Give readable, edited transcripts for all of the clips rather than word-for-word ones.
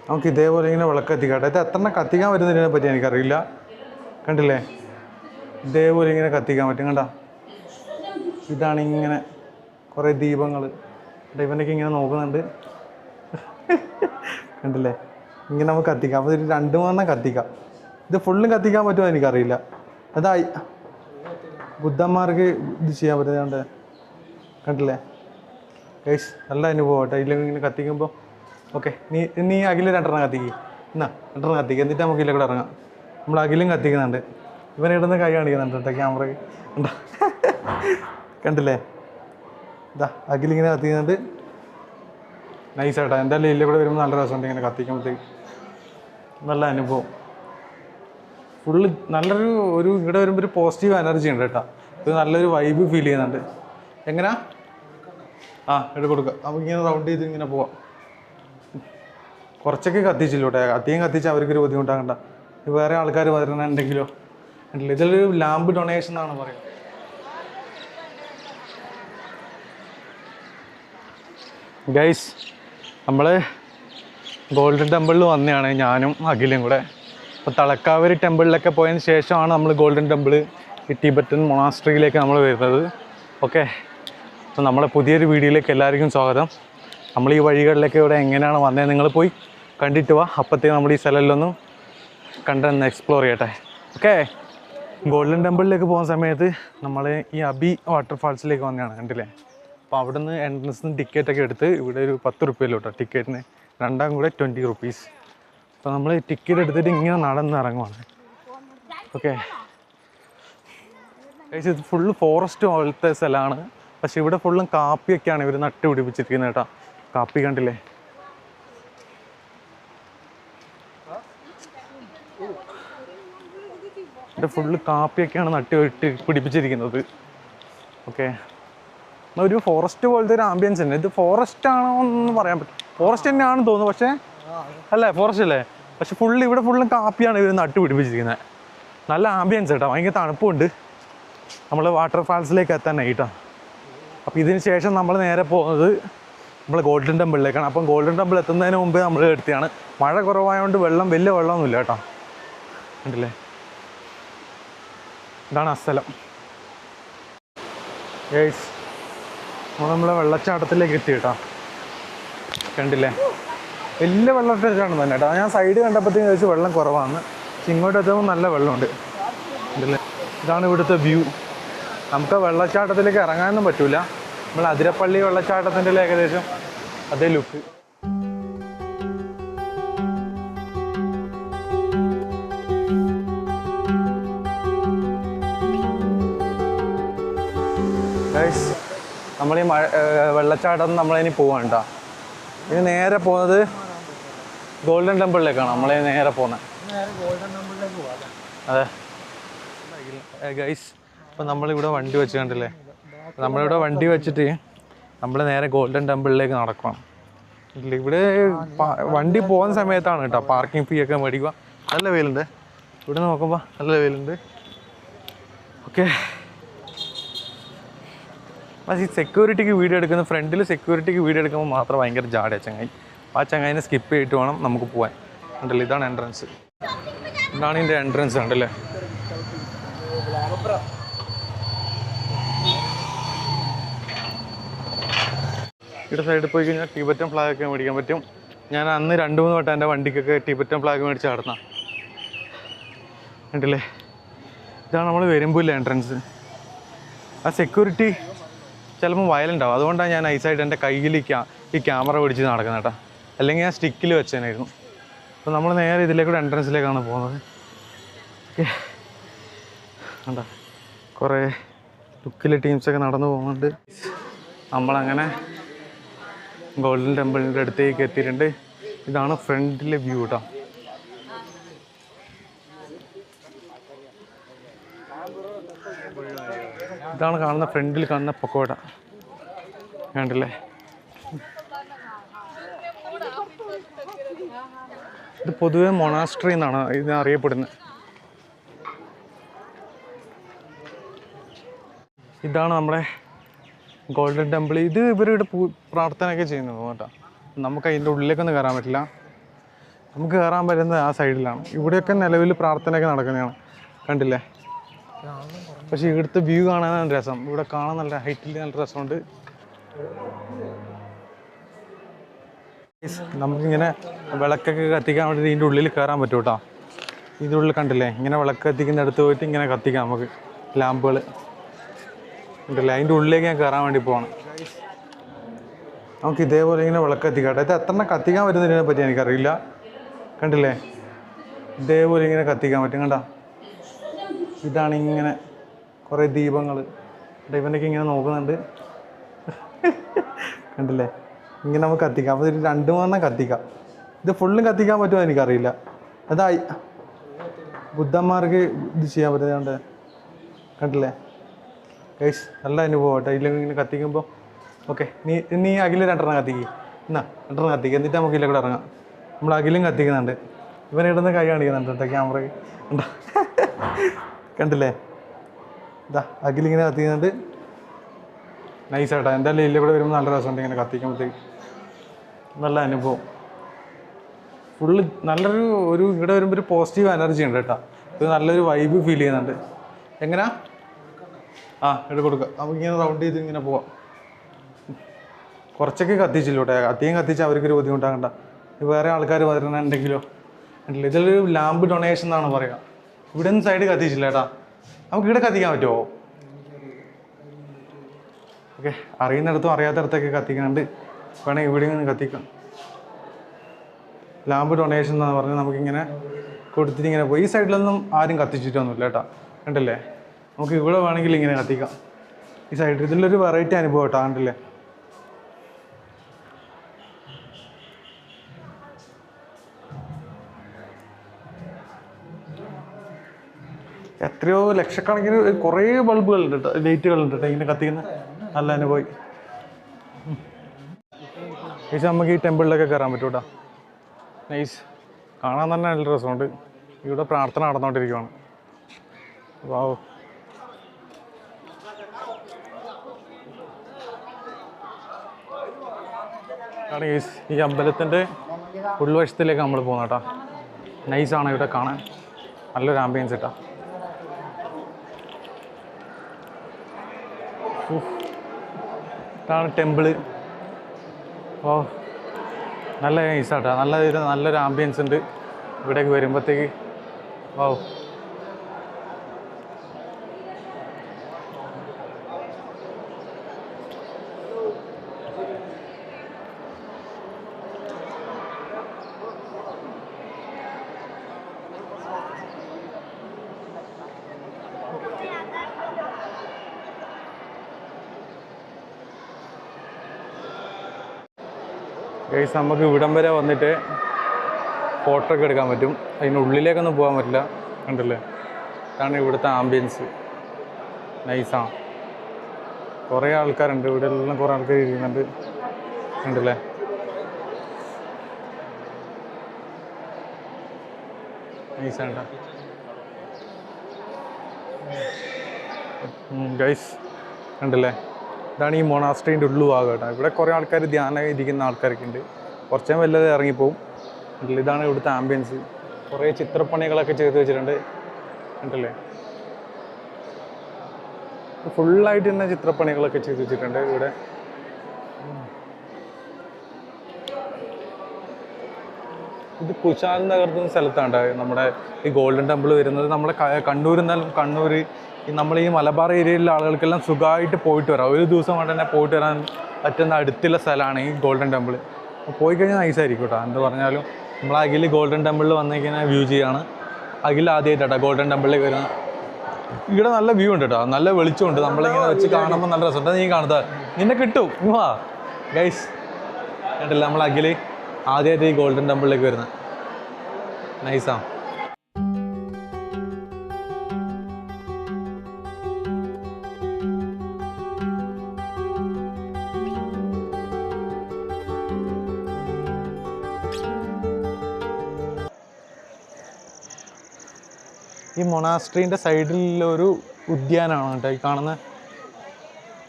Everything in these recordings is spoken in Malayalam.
നമുക്ക് ഇതേപോലെ ഇങ്ങനെ വിളക്ക് കത്തിക്കാട്ടെ. ഇത് എത്ര കത്തിക്കാൻ പറ്റുന്നതിനെ പറ്റി എനിക്കറിയില്ല. കണ്ടില്ലേ, ഇതേപോലെ ഇങ്ങനെ കത്തിക്കാൻ പറ്റും. കണ്ട, ഇതാണ് ഇങ്ങനെ കുറേ ദീപങ്ങൾ. ഇവനൊക്കെ ഇങ്ങനെ നോക്കുന്നുണ്ട്. കണ്ടില്ലേ, ഇങ്ങനെ നമുക്ക് കത്തിക്കാം. അപ്പോൾ ഒരു 2-3 കത്തിക്കാം. ഇത് ഫുള്ളും കത്തിക്കാൻ പറ്റുമോ എനിക്കറിയില്ല. അതായി ബുദ്ധന്മാർക്ക് ഇത് ചെയ്യാൻ പറ്റുന്നുണ്ട്. കണ്ടില്ലേ ഗൈസ്, നല്ല അനുഭവം കേട്ടോ. ഇല്ലെങ്കിൽ ഇങ്ങനെ കത്തിക്കുമ്പോൾ. ഓക്കെ, നീ അഖിൽ 2 കത്തിക്കുക. എന്നാ 2 കത്തിക്കുക, എന്നിട്ട് നമുക്ക് ഇതിലെ കൂടെ ഇറങ്ങാം. നമ്മൾ അഖിലും കത്തിക്കുന്നുണ്ട്. ഇവനെ ഇടുന്ന കൈ കാണിക്കുന്നുണ്ട് കേട്ടോ ക്യാമറയ്ക്ക്. ഉണ്ടോ, കണ്ടില്ലേ? ഇതാ അഖിലിങ്ങനെ കത്തിക്കുന്നുണ്ട്. നൈസായിട്ടാ. എന്തായാലും ഇതിലെ കൂടെ വരുമ്പോൾ നല്ല രസമുണ്ട് ഇങ്ങനെ കത്തിക്കുമ്പോഴത്തേക്ക്. നല്ല അനുഭവം. ഫുള്ള് നല്ലൊരു ഇവിടെ വരുമ്പോൾ ഒരു പോസിറ്റീവ് എനർജി ഉണ്ട് കേട്ടോ. ഇത് നല്ലൊരു വൈബ് ഫീൽ ചെയ്യുന്നുണ്ട്. എങ്ങനെയാ? ഇവിടെ കൊടുക്കുക. നമുക്കിങ്ങനെ റൗണ്ട് ചെയ്ത് ഇങ്ങനെ പോവാം. കുറച്ചൊക്കെ കത്തിച്ചില്ലോട്ടെ. അധികം കത്തിച്ചാൽ അവർക്കൊരു ബുദ്ധിമുട്ടാകണ്ട. വേറെ ആൾക്കാർ വരുന്നുണ്ടെങ്കിലോ. ഇതിലൊരു ലാമ്പ് ഡൊണേഷൻ എന്നാണ് പറയുന്നത്. ഗൈസ്, നമ്മൾ ഗോൾഡൻ ടെമ്പിളിൽ വന്നതാണ് ഞാനും അഖിലും കൂടെ. അപ്പോൾ തലക്കാവേരി ടെമ്പിളിലൊക്കെ പോയതിന് ശേഷമാണ് നമ്മൾ ഗോൾഡൻ ടെമ്പിൾ, ഈ ടിബറ്റൻ മൊണാസ്ട്രിയിലേക്ക് നമ്മൾ വരുന്നത്. ഓക്കെ, അപ്പോൾ നമ്മളെ പുതിയൊരു വീഡിയോയിലേക്ക് എല്ലാവർക്കും സ്വാഗതം. നമ്മൾ ഈ വഴികളിലൊക്കെ ഇവിടെ എങ്ങനെയാണ് വന്നത് നിങ്ങൾ പോയി കണ്ടിട്ട് വാ. അപ്പോഴത്തേക്ക് നമ്മൾ ഈ സ്ഥലങ്ങളിലൊന്നും കണ്ടൊന്ന് എക്സ്പ്ലോർ ചെയ്യട്ടെ. ഓക്കെ, ഗോൾഡൻ ടെമ്പിളിലേക്ക് പോകുന്ന സമയത്ത് നമ്മൾ ഈ അബി വാട്ടർഫാൾസിലേക്ക് വന്നതാണ്. കണ്ടില്ലേ? അപ്പോൾ അവിടെ നിന്ന് എൻട്രൻസിന് ടിക്കറ്റൊക്കെ എടുത്ത് ഇവിടെ ഒരു 10 രൂപയല്ലോ കേട്ടോ ടിക്കറ്റിന്. 2 കൂടെ 20 റുപ്പീസ്. അപ്പോൾ നമ്മൾ ടിക്കറ്റ് എടുത്തിട്ട് ഇങ്ങനെ നടന്നിറങ്ങുവാണ്. ഓക്കെ, ഇത് ഫുള്ള് ഫോറസ്റ്റ് പോലത്തെ സ്ഥലമാണ്. പക്ഷെ ഇവിടെ ഫുള്ളും കാപ്പിയൊക്കെയാണ് ഇവർ നട്ട് പിടിപ്പിച്ചിരിക്കുന്നത് കേട്ടോ. കാപ്പി കണ്ടില്ലേ? ഇവിടെ ഫുള്ള് കാപ്പിയൊക്കെയാണ് നട്ട് പിടിപ്പിച്ചിരിക്കുന്നത്. ഓക്കെ, ഒരു ഫോറസ്റ്റ് പോലത്തെ ഒരു ആംബിയൻസ് ഉണ്ട്. ഇത് ഫോറസ്റ്റ് ആണോ എന്ന് പറയാൻ പറ്റും. ഫോറസ്റ്റ് തന്നെയാണെന്ന് തോന്നുന്നു. പക്ഷേ അല്ലേ, ഫോറസ്റ്റ് അല്ലേ? പക്ഷെ ഇവിടെ ഫുള്ളും കാപ്പിയാണ് ഇവർ നട്ട് പിടിപ്പിച്ചിരിക്കുന്നത്. നല്ല ആംബിയൻസ് കേട്ടോ. ഭയങ്കര തണുപ്പുണ്ട്. നമ്മൾ വാട്ടർഫാൾസിലേക്ക് എത്താനായിട്ടാണ്. അപ്പോൾ ഇതിന് ശേഷം നമ്മൾ നേരെ പോകുന്നത് നമ്മൾ ഗോൾഡൻ ടെമ്പിളിലേക്കാണ്. അപ്പം ഗോൾഡൻ ടെമ്പിൾ എത്തുന്നതിന് മുമ്പേ നമ്മൾ എടുത്തിയാണ്. മഴ കുറവായതുകൊണ്ട് വലിയ വെള്ളമൊന്നുമില്ല കേട്ടോ. കണ്ടില്ലേ? ഇതാണ് ആ സ്ഥലം. ഗൈസ്, നമ്മളെ വെള്ളച്ചാട്ടത്തിലേക്ക് എത്തി കേട്ടോ. കണ്ടില്ലേ? വലിയ വെള്ളച്ചാട്ടമാണ് തന്നെ കേട്ടോ. ഞാൻ സൈഡ് കണ്ടപ്പോഴത്തേക്കും ചോദിച്ചു വെള്ളം കുറവാണ്. പക്ഷെ ഇങ്ങോട്ട് എത്തുമ്പോൾ നല്ല വെള്ളമുണ്ട്. കണ്ടില്ലേ? ഇതാണ് ഇവിടുത്തെ വ്യൂ. നമുക്ക് വെള്ളച്ചാട്ടത്തിലേക്ക് ഇറങ്ങാനൊന്നും പറ്റില്ല. നമ്മൾ അതിരപ്പള്ളി വെള്ളച്ചാട്ടത്തിൻ്റെ ഏകദേശം അതേ ലുക്ക്. ഗൈസ്, നമ്മൾ ഈ വെള്ളച്ചാട്ടം നമ്മളിനി പോവാണ് കേട്ടോ. ഇനി നേരെ പോകുന്നത് ഗോൾഡൻ ടെമ്പിളിലേക്കാണ് നമ്മൾ നേരെ പോകുന്നത്. അതെ ഗൈസ്, അപ്പോൾ നമ്മളിവിടെ വണ്ടി വെച്ച് കണ്ടില്ലേ? നമ്മളിവിടെ വണ്ടി വെച്ചിട്ട് നമ്മൾ നേരെ ഗോൾഡൻ ടെമ്പിളിലേക്ക് നടക്കണം. ഇവിടെ വണ്ടി പോകുന്ന സമയത്താണ് കേട്ടോ പാർക്കിംഗ് ഫീ ഒക്കെ മേടിക്കുക. നല്ല വെയിലുണ്ട് ഇവിടെ നോക്കുമ്പോൾ, നല്ല വെയിലുണ്ട്. ഓക്കെ, പക്ഷേ ഈ സെക്യൂരിറ്റിക്ക് വീഡിയോ എടുക്കുന്ന ഫ്രണ്ടിൽ സെക്യൂരിറ്റിക്ക് വീഡിയോ എടുക്കുമ്പോൾ മാത്രം ഭയങ്കര ജാടയാണ് ചങ്ങായി. ആ ചങ്ങായിനെ സ്കിപ്പ് ചെയ്തിട്ട് വേണം നമുക്ക് പോകാൻ. കണ്ടല്ലേ, ഇതാണ് എൻട്രൻസ്. ഇതാണ് ഇതിൻ്റെ എൻട്രൻസ്. കണ്ടല്ലേ? ഇവിടെ സൈഡിൽ പോയി കഴിഞ്ഞാൽ ടിബറ്റൻ ഫ്ലാഗൊക്കെ മേടിക്കാൻ പറ്റും. ഞാൻ അന്ന് 2-3 വട്ടം എൻ്റെ വണ്ടിക്കൊക്കെ ടിബറ്റൻ ഫ്ലാഗ് മേടിച്ച് നടന്ന. കണ്ടില്ലേ? ഇതാണ് നമ്മൾ വരുമ്പോൾ എൻട്രൻസ്. ആ സെക്യൂരിറ്റി ചിലപ്പോൾ വയലുണ്ടാവും. അതുകൊണ്ടാണ് ഞാൻ നൈസായിട്ട് എൻ്റെ കയ്യിൽ ഈ ക്യാമറ പിടിച്ച് നടക്കുന്നത് കേട്ടോ. അല്ലെങ്കിൽ ഞാൻ സ്റ്റിക്കിൽ വെച്ചേനായിരുന്നു. അപ്പോൾ നമ്മൾ നേരെ ഇതിലേക്കൂടെ എൻട്രൻസിലേക്കാണ് പോകുന്നത്. ഓക്കെ, കണ്ടോ? കുറേ ലുക്കിലെ ടീംസൊക്കെ നടന്നു പോകുന്നുണ്ട്. നമ്മളങ്ങനെ ഗോൾഡൻ ടെമ്പിളിൻ്റെ അടുത്തേക്ക് എത്തിയിട്ടുണ്ട്. ഇതാണ് ഫ്രണ്ടിലെ വ്യൂ കേട്ടോ. ഇതാണ് കാണുന്ന ഫ്രണ്ടിൽ കാണുന്ന പക്കോട. കണ്ടില്ലേ? ഇത് പൊതുവെ മൊണാസ്ട്രി എന്നാണ് ഇത് അറിയപ്പെടുന്നത്. ഇതാണ് നമ്മുടെ ഗോൾഡൻ ടെമ്പിൾ. ഇത് ഇവരിവിടെ പ്രാർത്ഥനയൊക്കെ ചെയ്യുന്നത് കേട്ടോ. നമുക്ക് അതിൻ്റെ ഉള്ളിലേക്കൊന്നും കയറാൻ പറ്റില്ല. നമുക്ക് കയറാൻ പറ്റുന്നത് ആ സൈഡിലാണ്. ഇവിടെയൊക്കെ നിലവിൽ പ്രാർത്ഥനയൊക്കെ നടക്കുന്നതാണ്, കണ്ടില്ലേ? പക്ഷേ ഇവിടുത്തെ വ്യൂ കാണാനാണ് രസം. ഇവിടെ കാണാൻ നല്ല ഹൈറ്റിൽ നല്ല രസമുണ്ട്. നമുക്കിങ്ങനെ വിളക്കൊക്കെ കത്തിക്കാൻ വേണ്ടി ഇതിൻ്റെ ഉള്ളിൽ കയറാൻ പറ്റും കേട്ടോ. ഇതിൻ്റെ ഉള്ളിൽ കണ്ടില്ലേ, ഇങ്ങനെ വിളക്ക് കത്തിക്കുന്ന അടുത്ത് പോയിട്ട് ഇങ്ങനെ കത്തിക്കാം നമുക്ക് ലാമ്പുകൾ, കണ്ടില്ലേ? അതിൻ്റെ ഉള്ളിലേക്ക് ഞാൻ കയറാൻ വേണ്ടി പോകണം. നമുക്ക് ഇതേപോലെ ഇങ്ങനെ വിളക്ക് കത്തിക്കാം. ഇത് എത്ര കത്തിക്കാൻ പറ്റുന്നതിനെ പറ്റി എനിക്കറിയില്ല, കണ്ടില്ലേ? ഇതേപോലെ ഇങ്ങനെ കത്തിക്കാൻ പറ്റും, കണ്ട? ഇതാണ് ഇങ്ങനെ കുറേ ദീപങ്ങൾ. ഇവനൊക്കെ ഇങ്ങനെ നോക്കുന്നുണ്ട്, കണ്ടില്ലേ? ഇങ്ങനെ നമുക്ക് കത്തിക്കാം. അപ്പോൾ ഒരു 2-3 കത്തിക്കാം. ഇത് ഫുള്ളും കത്തിക്കാൻ പറ്റുമോ എനിക്കറിയില്ല. അതായി ബുദ്ധന്മാർക്ക് ഇത് ചെയ്യാൻ പറ്റുന്നുണ്ട്, കണ്ടില്ലേ ഗൈസ്? നല്ല അനുഭവം കേട്ടോ ഇതിലേക്ക് ഇങ്ങനെ കത്തിക്കുമ്പോൾ. ഓക്കെ, നീ അഖിൽ 2 കത്തിക്കുക. 2 കത്തിക്കുക, എന്നിട്ട് നമുക്ക് ഇതിലേക്ക് ഇറങ്ങാം. നമ്മൾ അഖിലും കത്തിക്കുന്നുണ്ട്. ഇവനിടുന്ന കൈ കാണിക്കുന്നുണ്ട് കേട്ടോ ക്യാമറയ്ക്ക്, ഉണ്ടോ? കണ്ടില്ലേ? ഇതാ അഖിലിങ്ങനെ കത്തിക്കുന്നുണ്ട്. നൈസായിട്ടാ. എന്തായാലും ഇതിൽ കൂടെ വരുമ്പോൾ നല്ല രസമുണ്ട് ഇങ്ങനെ കത്തിക്കുമ്പോഴത്തേക്ക്. നല്ല അനുഭവം. ഫുള്ള് നല്ലൊരു ഇവിടെ വരുമ്പോൾ ഒരു പോസിറ്റീവ് എനർജി ഉണ്ട് കേട്ടോ. ഇത് നല്ലൊരു വൈബ് ഫീൽ ചെയ്യുന്നുണ്ട്. എങ്ങനെയാ? എടുത്ത് കൊടുക്കുക. നമുക്കിങ്ങനെ റൗണ്ട് ചെയ്ത് ഇങ്ങനെ പോവാം. കുറച്ചൊക്കെ കത്തിച്ചില്ല കേട്ടോ. അധികം കത്തിച്ചാൽ അവർക്കൊരു ബുദ്ധിമുട്ടാകണ്ട. വേറെ ആൾക്കാർ വരണുണ്ടെങ്കിലോ. ഉണ്ടല്ലോ, ഇതൊരു ലാമ്പ് ഡൊണേഷൻ എന്നാണ് പറയുക. ഇവിടെ നിന്ന് സൈഡ് കത്തിച്ചില്ല കേട്ടാ. നമുക്ക് ഇവിടെ കത്തിക്കാൻ പറ്റുമോ? ഓക്കെ, അറിയുന്നിടത്തും അറിയാത്തടത്തൊക്കെ കത്തിക്കുന്നുണ്ട്. വേണമെങ്കിൽ ഇവിടെ നിന്ന് കത്തിക്കാം. ലാമ്പ് ഡൊണേഷൻ എന്നാണ് പറഞ്ഞാൽ നമുക്കിങ്ങനെ കൊടുത്തിട്ട് ഇങ്ങനെ പോയി. ഈ സൈഡിലൊന്നും ആരും കത്തിച്ചിട്ടൊന്നുമില്ല കേട്ടോ, കണ്ടില്ലേ? നമുക്ക് ഇവിടെ വേണമെങ്കിൽ ഇങ്ങനെ കത്തിക്കാം. ഈ സൈഡിൽ ഇതിലൊരു വെറൈറ്റി അനുഭവം കേട്ടോ, കണ്ടില്ലേ? എത്രയോ ലക്ഷക്കണക്കിന് കുറേ ബൾബുകളുണ്ട് കേട്ടോ, ലൈറ്റുകളുണ്ട് കേട്ടോ ഇങ്ങനെ കത്തിക്കുന്ന. നല്ല അനുഭവം. ഏകദേശം നമുക്ക് ഈ ടെമ്പിളിലൊക്കെ കയറാൻ പറ്റും കേട്ടോ. നൈസ്. കാണാൻ തന്നെ നല്ല രസമുണ്ട്. ഇവിടെ പ്രാർത്ഥന നടന്നുകൊണ്ടിരിക്കുകയാണ്. വാവ്. ഈ അമ്പലത്തിൻ്റെ ഉൾവശത്തിലേക്ക് നമ്മൾ പോകുന്ന കേട്ടോ. നൈസാണ് ഇവിടെ കാണാൻ, നല്ലൊരു ആംബിയൻസ് കേട്ടോ. ഇതാണ് ടെമ്പിള്. ഓ, നല്ല നൈസാട്ടോ. നല്ലൊരു ആംബിയൻസ് ഉണ്ട് ഇവിടേക്ക് വരുമ്പോഴത്തേക്ക്. ഓ, ഗൈസ്, നമുക്ക് ഇവിടം വരെ വന്നിട്ട് ഫോട്ടോ ഒക്കെ എടുക്കാൻ പറ്റും. അതിനുള്ളിലേക്കൊന്നും പോകാൻ പറ്റില്ല, കണ്ടില്ലേ? ഇതാണ് ഇവിടുത്തെ ആംബിയൻസ്. നൈസാണ്. കുറേ ആൾക്കാരുണ്ട് ഇവിടെ എല്ലാം, കുറേ ആൾക്കാർ ഇരിക്കുന്നുണ്ട്, കണ്ടില്ലേ? നൈസാണ് ഗൈസ്, കണ്ടില്ലേ? ഇതാണ് ഈ മൊണാസ്ട്രീൻ്റെ ഉള്ളു ഭാഗം കേട്ടോ. ഇവിടെ കുറേ ആൾക്കാർ ധ്യാനം ഇരിക്കുന്ന ആൾക്കാരൊക്കെ ഉണ്ട്. കുറച്ചേ വല്ലത് ഇറങ്ങിപ്പോവും. ഇതാണ് ഇവിടുത്തെ ആംബിയൻസ്. കുറേ ചിത്രപ്പണികളൊക്കെ ചെയ്ത് വെച്ചിട്ടുണ്ട്, കണ്ടില്ലേ? ഫുള്ളായിട്ട് തന്നെ ചിത്രപ്പണികളൊക്കെ ചെയ്ത് വെച്ചിട്ടുണ്ട് ഇവിടെ. ഇത് കുശാൽ നഗർത്തുന്ന സ്ഥലത്താണ് നമ്മുടെ ഈ ഗോൾഡൻ ടെമ്പിൾ വരുന്നത്. നമ്മുടെ കണ്ണൂർ എന്നാലും കണ്ണൂർ നമ്മൾ ഈ മലബാർ ഏരിയയിലുള്ള ആളുകൾക്കെല്ലാം സുഖമായിട്ട് പോയിട്ട് വരാം. ഒരു ദിവസം കൊണ്ട് തന്നെ പോയിട്ട് വരാൻ പറ്റുന്ന അടുത്തുള്ള സ്ഥലമാണ് ഈ ഗോൾഡൻ ടെമ്പിൾ. പോയി കഴിഞ്ഞാൽ നൈസായിരിക്കും കേട്ടോ. എന്ത് പറഞ്ഞാലും നമ്മൾ അഖിൽ ഗോൾഡൻ ടെമ്പിളിൽ വന്നിങ്ങനെ വ്യൂ ചെയ്യാണ്. അഖിൽ ആദ്യമായിട്ടാണ് ഗോൾഡൻ ടെമ്പിളിലേക്ക് വരുന്നത്. ഇവിടെ നല്ല വ്യൂ ഉണ്ട് കേട്ടോ, നല്ല വെളിച്ചമുണ്ട്. നമ്മളിങ്ങനെ വെച്ച് കാണുമ്പോൾ നല്ല രസമുണ്ട്. നീ കാണുന്നത് നിന്നെ കിട്ടും. വാ ഗൈസ്, കേട്ടില്ല? നമ്മൾ അഖിൽ ആദ്യമായിട്ട് ഈ ഗോൾഡൻ ടെമ്പിളിലേക്ക് വരുന്നത്. നൈസാണ്. ഈ മൊണാസ്ട്രീൻ്റെ സൈഡിലൊരു ഉദ്യാനമാണ് കേട്ടോ ഈ കാണുന്നത്,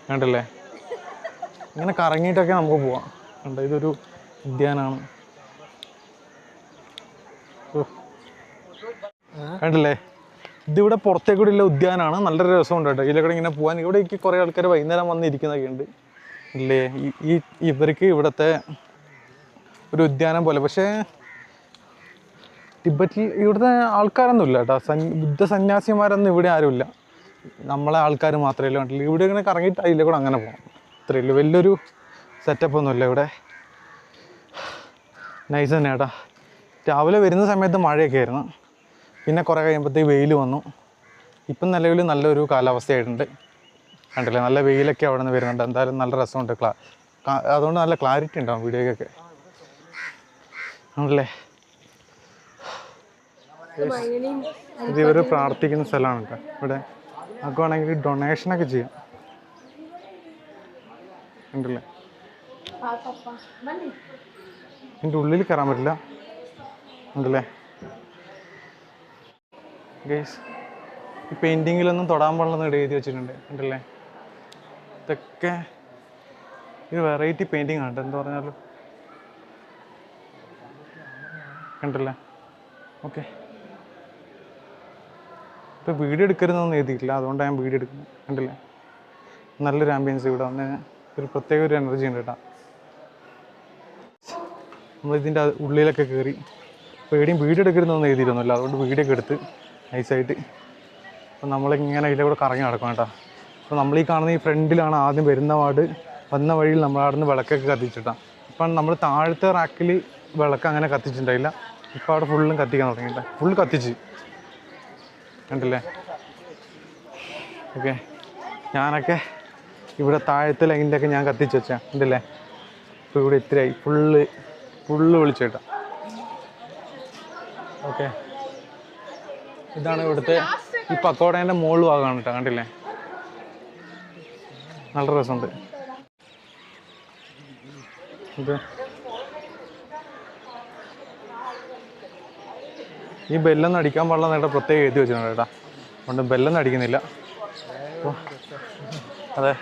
കണ്ടില്ലേ? ഇങ്ങനെ കറങ്ങിയിട്ടൊക്കെ നമുക്ക് പോവാം. കണ്ടോ, ഇതൊരു ഉദ്യാനമാണ്. കണ്ടില്ലേ, ഇതിവിടെ പുറത്തേക്കൂടെ ഉള്ള ഉദ്യാനമാണ്. നല്ലൊരു രസമുണ്ട് കേട്ടോ ഇതിലൂടെ ഇങ്ങനെ പോകാൻ. ഇവിടേക്ക് കുറേ ആൾക്കാർ വൈകുന്നേരം വന്നിരിക്കുന്നതൊക്കെ ഉണ്ട് ഇല്ലേ. ഇവർക്ക് ഇവിടുത്തെ ഒരു ഉദ്യാനം പോലെ. പക്ഷേ ടിബറ്റിൽ ഇവിടുത്തെ ആൾക്കാരൊന്നും ഇല്ല കേട്ടോ. ബുദ്ധ സന്യാസിമാരൊന്നും ഇവിടെ ആരുമില്ല. നമ്മളെ ആൾക്കാർ മാത്രമേ കണ്ടില്ല. ഇവിടെ ഇങ്ങനെ കറങ്ങിയിട്ട് അതിലെ കൂടെ അങ്ങനെ പോകണം. അത്രയേ ഉള്ളൂ. വലിയൊരു സെറ്റപ്പൊന്നുമില്ല ഇവിടെ. നൈസ് തന്നെ കേട്ടോ. രാവിലെ വരുന്ന സമയത്ത് മഴയൊക്കെ ആയിരുന്നു. പിന്നെ കുറേ കഴിയുമ്പോഴത്തേക്ക് വെയിൽ വന്നു. ഇപ്പം നിലവിൽ നല്ലൊരു കാലാവസ്ഥയായിട്ടുണ്ട്. കണ്ടില്ലേ, നല്ല വെയിലൊക്കെ അവിടെ നിന്ന് വരുന്നുണ്ട്. എന്തായാലും നല്ല രസമുണ്ട്. അതുകൊണ്ട് നല്ല ക്ലാരിറ്റി ഉണ്ടാവും വീഡിയോയ്ക്കൊക്കെ. ആണല്ലേ. ഇത് ഇവർ പ്രാർത്ഥിക്കുന്ന സ്ഥലമാണ് കേട്ടോ. ഇവിടെ നമുക്ക് വേണമെങ്കിൽ ഡൊണേഷനൊക്കെ ചെയ്യാം. ഉണ്ടല്ലേ, ഇതിൻ്റെ ഉള്ളിൽ കയറാൻ പറ്റില്ല. ഉണ്ടല്ലേ ഗൈസ്, ഈ പെയിൻറ്റിങ്ങിലൊന്നും തൊടാൻ പാടില്ലെന്ന് ഇവിടെ എഴുതി വെച്ചിട്ടുണ്ട്. ഉണ്ടല്ലേ, ഇതൊക്കെ ഇത് വെറൈറ്റി പെയിൻറ്റിങ് ആണ്. എന്താ പറഞ്ഞാലും കണ്ടല്ലേ. ഓക്കെ, ഇപ്പോൾ വീഡിയോ എടുക്കരുതെന്നൊന്നും എഴുതിയിട്ടില്ല, അതുകൊണ്ടാണ് ഞാൻ വീഡിയോ എടുക്കുന്നത്. കണ്ടില്ലേ, നല്ലൊരു ആംബിയൻസ് ഇവിടെ വന്ന് ഒരു പ്രത്യേക ഒരു എനർജി ഉണ്ട് കേട്ടോ. നമ്മളിതിൻ്റെ ഉള്ളിലൊക്കെ കയറി പേടിയും വീഡിയോ എടുക്കരുതെന്നൊന്നും എഴുതിയിരുന്നില്ല, അതുകൊണ്ട് വീഡിയോ ഒക്കെ എടുത്ത് നൈസായിട്ട് അപ്പോൾ നമ്മളിങ്ങനെ ഇതിലെ കൂടെ കറങ്ങി നടക്കണം കേട്ടോ. അപ്പോൾ നമ്മളീ കാണുന്ന ഈ ഫ്രണ്ടിലാണ് ആദ്യം വന്ന വഴിയിൽ നമ്മൾ അവിടെ നിന്ന് വിളക്കൊക്കെ കത്തിച്ചിട്ടാണ്. ഇപ്പം നമ്മൾ താഴത്തെ റാക്കിൽ വിളക്ക് അങ്ങനെ കത്തിച്ചിട്ടുണ്ടായില്ല. ഇപ്പോൾ അവിടെ ഫുള്ളും കത്തിക്കാൻ തുടങ്ങിയിട്ട് ഫുൾ കത്തിച്ച് കണ്ടില്ലേ. ഓക്കെ, ഞാനൊക്കെ ഇവിടെ താഴത്തെ ലൈനിലൊക്കെ ഞാൻ കത്തിച്ച് വെച്ചാൽ ഉണ്ടല്ലേ. ഇപ്പോൾ ഇവിടെ ഇത്രയായി ഫുള്ള് വിളിച്ചേട്ടാ. ഓക്കെ, ഇതാണ് ഇവിടുത്തെ ഈ പക്കോടേൻ്റെ മുകളിൽ ഭാഗമാണ് കേട്ടോ. കണ്ടില്ലേ, നല്ല രസമുണ്ട്. ഓക്കെ, ഈ ബെല്ലൊന്നും അടിക്കാൻ പാടില്ല നേട്ടാ പ്രത്യേകം എഴുതി വെച്ചിട്ടുണ്ട് കേട്ടോ. അതുകൊണ്ട് ബെല്ലൊന്നും അടിക്കുന്നില്ല. അപ്പോൾ അതെ,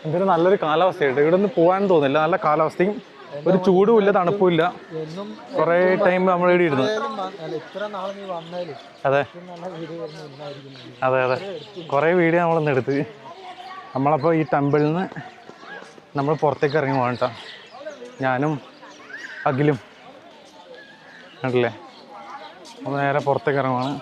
എന്തൊരു നല്ലൊരു കാലാവസ്ഥയായിട്ട് ഇവിടെ നിന്ന് പോകാൻ തോന്നില്ല. നല്ല കാലാവസ്ഥയും ഒരു ചൂടുമില്ല തണുപ്പുമില്ല. കുറേ ടൈം നമ്മളിവിടെ ഇരുന്നു. അതെ അതെ അതെ, കുറേ വീഡിയോ നമ്മളൊന്ന് എടുത്ത്. നമ്മളപ്പോൾ ഈ ടെമ്പിളിൽ നിന്ന് നമ്മൾ പുറത്തേക്ക് ഇറങ്ങി പോകണം കേട്ടോ. ഞാനും അഖിലും കണ്ടില്ലേ, നമ്മൾ നേരെ പുറത്തേക്ക് ഇറങ്ങുവാണ്.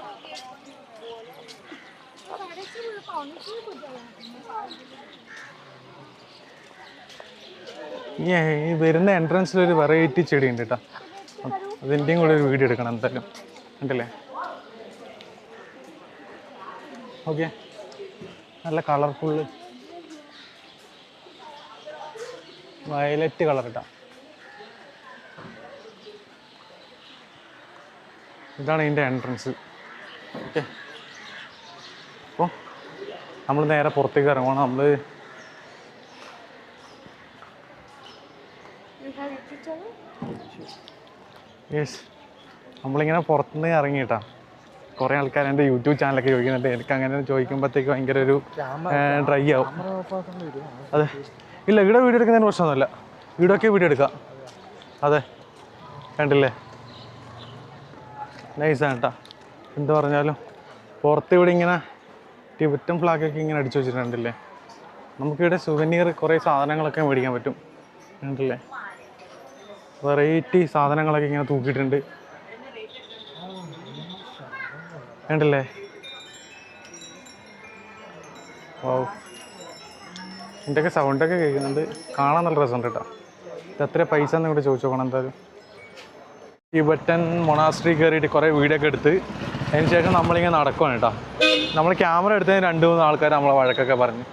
ഈ വരുന്ന എൻട്രൻസിലൊരു വെറൈറ്റി ചെടി ഉണ്ട് കേട്ടോ. അതിൻ്റെയും കൂടെ ഒരു വീഡിയോ എടുക്കണം എന്തായാലും. കണ്ടില്ലേ, ഓക്കെ, നല്ല കളർഫുള്ള് വയലറ്റ് കളർ കേട്ടോ. ഇതാണ് ഇതിൻ്റെ എൻട്രൻസ്. ഓക്കെ, അപ്പോൾ നമ്മൾ നേരെ പുറത്തേക്ക് ഇറങ്ങണം. നമ്മൾ യെസ്, നമ്മളിങ്ങനെ പുറത്തുനിന്ന് ഇറങ്ങിയിട്ടാ. കുറേ ആൾക്കാർ എൻ്റെ യൂട്യൂബ് ചാനലൊക്കെ ചോദിക്കുന്നുണ്ട്. എനിക്ക് അങ്ങനെ ചോദിക്കുമ്പോഴത്തേക്ക് ഭയങ്കര ഒരു ഡ്രൈ ആവും. അതെ, ഇല്ല, ഇവിടെ വീഡിയോ എടുക്കുന്നതിന് പ്രശ്നമൊന്നുമില്ല. വീഡിയോ എടുക്കാം. അതെ, കണ്ടില്ലേ, നൈസാണ് കേട്ടോ. എന്താ പറഞ്ഞാലും പുറത്ത് ഇവിടെ ഇങ്ങനെ ടിബറ്റൻ ഫ്ലാഗൊക്കെ ഇങ്ങനെ അടിച്ചു വെച്ചിട്ടുണ്ടല്ലേ. നമുക്കിവിടെ സുവനീർ കുറേ സാധനങ്ങളൊക്കെ മേടിക്കാൻ പറ്റും. കണ്ടില്ലേ, വെറൈറ്റി സാധനങ്ങളൊക്കെ ഇങ്ങനെ തൂക്കിയിട്ടുണ്ട്. കണ്ടില്ലേ, ഓ, ഇതിൻ്റെയൊക്കെ സൗണ്ടൊക്കെ കേൾക്കുന്നുണ്ട്. കാണാൻ നല്ല രസമുണ്ട് കേട്ടോ. ഇത് എത്ര പൈസ എന്ന് ഇവിടെ ചോദിച്ചു നോക്കണം എന്തായാലും. ടിബറ്റൻ മൊണാസ്ട്രി കയറിയിട്ട് കുറേ വീഡിയോ ഒക്കെ എടുത്ത് അതിന് ശേഷം നമ്മളിങ്ങനെ നടക്കുവാണ് കേട്ടോ. നമ്മൾ ക്യാമറ എടുത്തതിന് 2-3 ആൾക്കാർ നമ്മളെ വഴക്കൊക്കെ പറഞ്ഞു.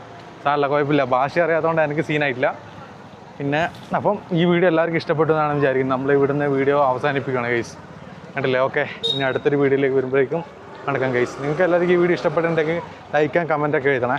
സാറല്ല, കുഴപ്പമില്ല, ഭാഷ അറിയാത്തതുകൊണ്ട് എനിക്ക് സീനായിട്ടില്ല. പിന്നെ അപ്പം ഈ വീഡിയോ എല്ലാവർക്കും ഇഷ്ടപ്പെട്ടു എന്നാണ് വിചാരിക്കുന്നത്. നമ്മൾ ഇവിടുന്ന് വീഡിയോ അവസാനിപ്പിക്കുകയാണ് ഗൈസ്. കണ്ടില്ലേ, ഓക്കെ, ഇനി അടുത്തൊരു വീഡിയോയിലേക്ക് വരുമ്പോഴേക്കും നടക്കാം ഗൈസ്. നിങ്ങൾക്ക് എല്ലാവർക്കും ഈ വീഡിയോ ഇഷ്ടപ്പെട്ടിട്ടുണ്ടെങ്കിൽ ലൈക്കും കമൻറ്റൊക്കെ എഴുതണേ.